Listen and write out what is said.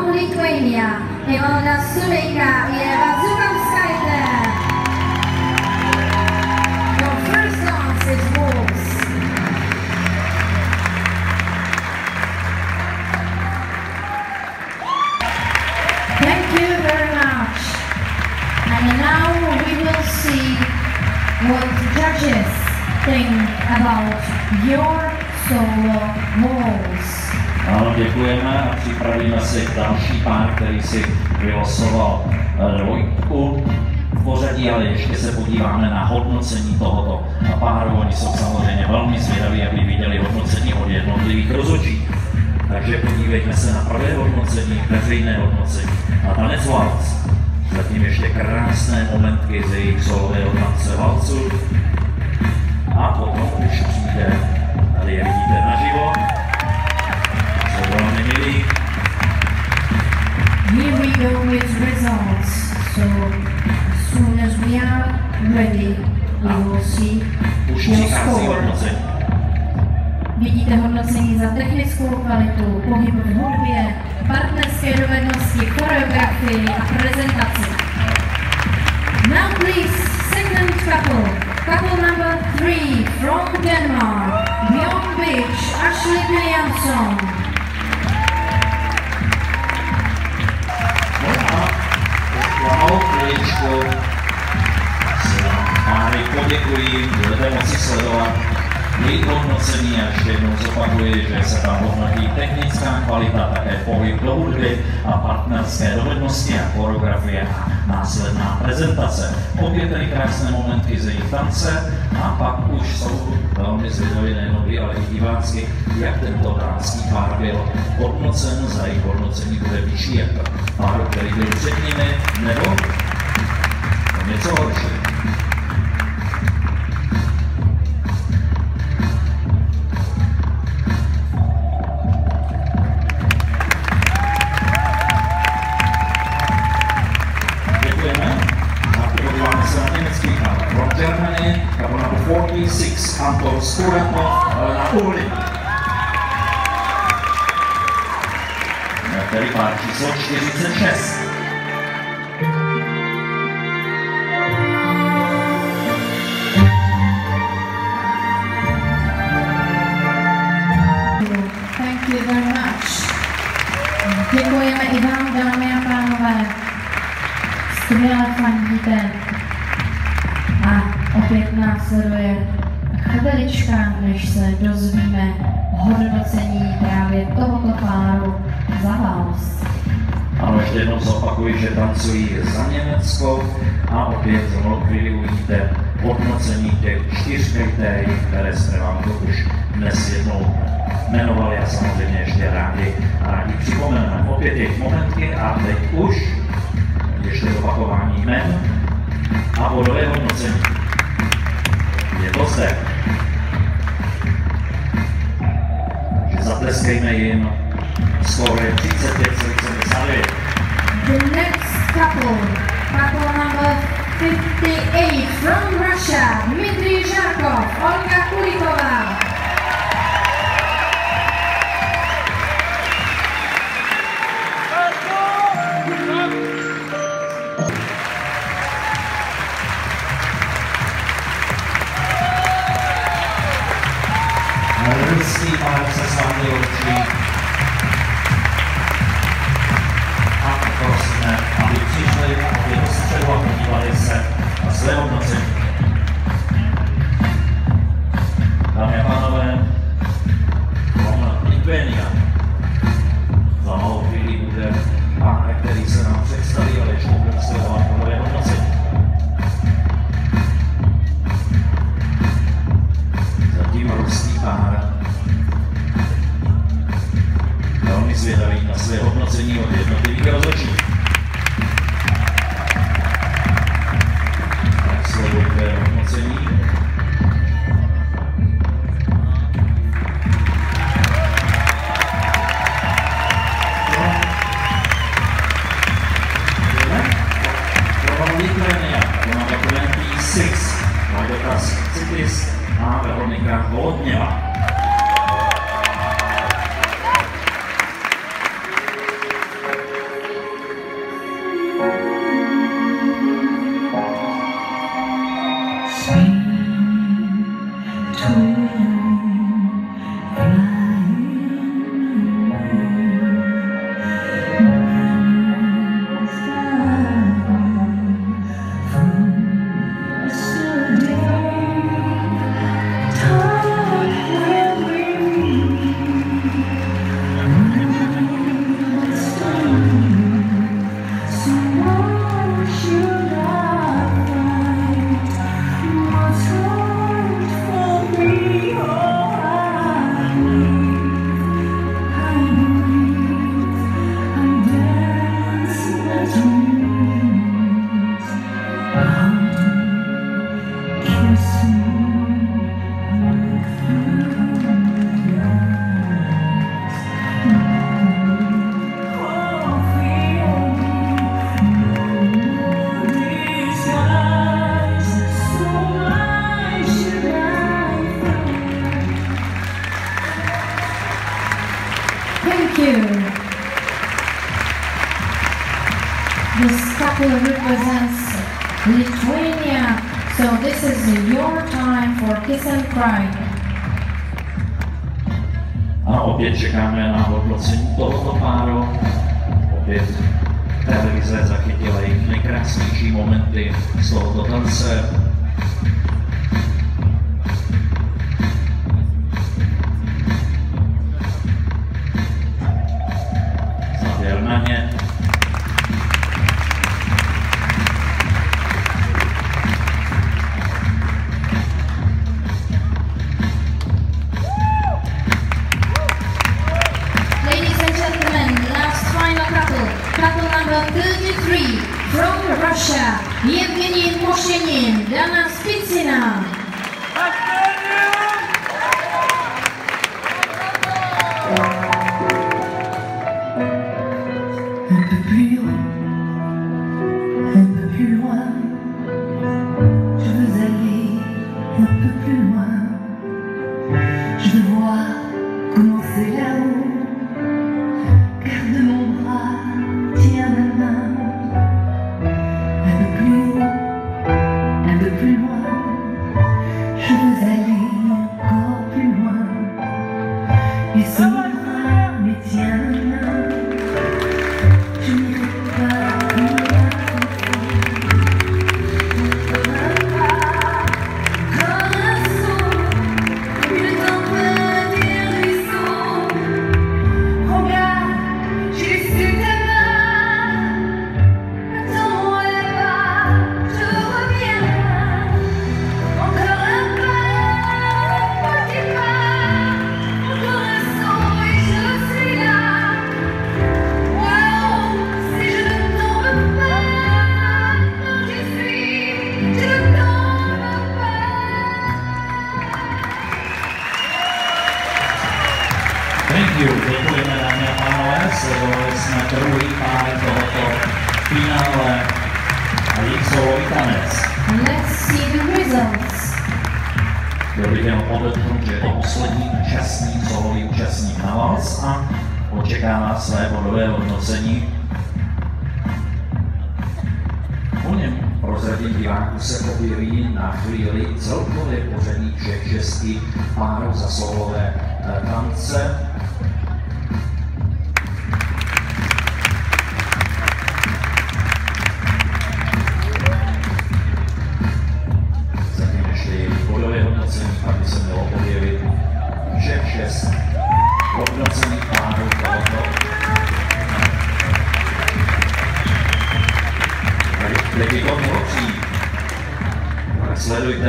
from Lithuania, Ilona Sulejka i Ewa Zukowskaite. Your first dance is Wolves. Thank you very much. And now we will see what the judges think about your solo Wolves. Ano, děkujeme a připravíme si další pár, který si vylosoval dvojku v pořadí, ale ještě se podíváme na hodnocení tohoto páru. Oni jsou samozřejmě velmi zvědaví, aby viděli hodnocení od jednotlivých rozhodčích. Takže podívejme se na pravé hodnocení, veřejné hodnocení a tanec valc. Zatím ještě krásné momentky z jejich solového tance valcu. A potom už přijde, tady je vidíte naživo. Here we go with results. So as soon as we are ready, we will see your score. Vidíte hodnocení za technickou kvalitu, pohyb v hudbě, partnerské dovednosti, choreografii a prezentaci. Now please, second couple. Couple number 3 from Denmark, Bjorn Beach, Ashley Williamson. Malou chvíličku si páry poděkuji, budete moci sledovat jejich hodnocení a ještě jednou zopakuji, že se tam hodnotí technická kvalita, také pohyb do hudby a partnerské dovednosti a choreografie a následná prezentace. Opět tedy krásné momentky z jejich tance a pak už jsou velmi zvědaví nejen vy, ale i divácky, jak tento dánský pár byl hodnocen, za jejich hodnocení bude vyšší jak páru, který byl před nimi, nebo něco horší. From Germany, couple number 46, Anton Skuratov, Elena Uhlin. Tady pár číslo 46. Thank you very much. Děkujeme i vám, dámy a pánové. Skvěle fandíte. A opět následuje chvilička, než se dozvíme hodnocení právě tohoto páru za valc. Ano, ještě jednou zopakuji, že tancují za Německo a opět za malou chvíli uvidíte hodnocení těch 4 kritérií, které jsme vám to už dnes jednou jmenovali a samozřejmě ještě rádi připomeneme. Opět jejich momentky a teď už ještě zopakování jmen a bodové hodnocení. Je to zde. Takže zatleskejme jim. Skóre je 35,79. The next couple number 58 from Russia, Dmitry Žarkov, Olga Kuliková. Ruský pár se s vámi loučí a prosíme, aby přišli opět do středu a podívali se na své hodnocení. Dámy a pánové, Lithuania. Za malou chvíli bude pár, který se nám představí, ale ještě bude sledovat nové hodnocení. Zatím ruský pár velmi zvědavý na své hodnocení od jednotlivých rozhodčích. Tak sledujte hodnocení. From Lithuania, number 26, Vaidotas Citis a Veronika Holodněva. This couple represents Lithuania, so this is your time for kiss and cry. A opět čekáme na hodnocení tohoto páru. Opět televize zachytila jejich nejkrásnější momenty z tohoto tance. Závěr na ně. Couple number 33 from Russia, Evgeny Moshenin, Dana Spitsina. Un peu plus haut, un peu plus loin, je veux aller un peu plus loin, je veux voir commencer là-haut, garde mon bras, tiens ma main, un peu plus haut, un peu plus loin, je veux aller encore plus loin, et ce bras me tient ma main. Je n'irai pas plus loin. Comme un saut, le tempête et un ruisseau. Regarde, j'ai laissé ta main. Attends-moi là-bas, je reviens. Encore un petit pas. Encore un saut et je suis là. Thank you, děkujeme dámy a pánové, sledovali jsme druhý pár tohoto finále a jejich solový tanec. Let's see the results. Chtěl bych jenom podotknout, že je to poslední účastník, solový účastník na vals a očekává své bodové hodnocení. Po něm prozradím diváků se objeví na chvíli celkově pořadí všech 6 párů za solové tance. Zatím ještě jejich bodové hodnocení, pak by se mělo objevit všech 6 hodnocených párů tohoto. Teď bychom mohli přijít. Sledujte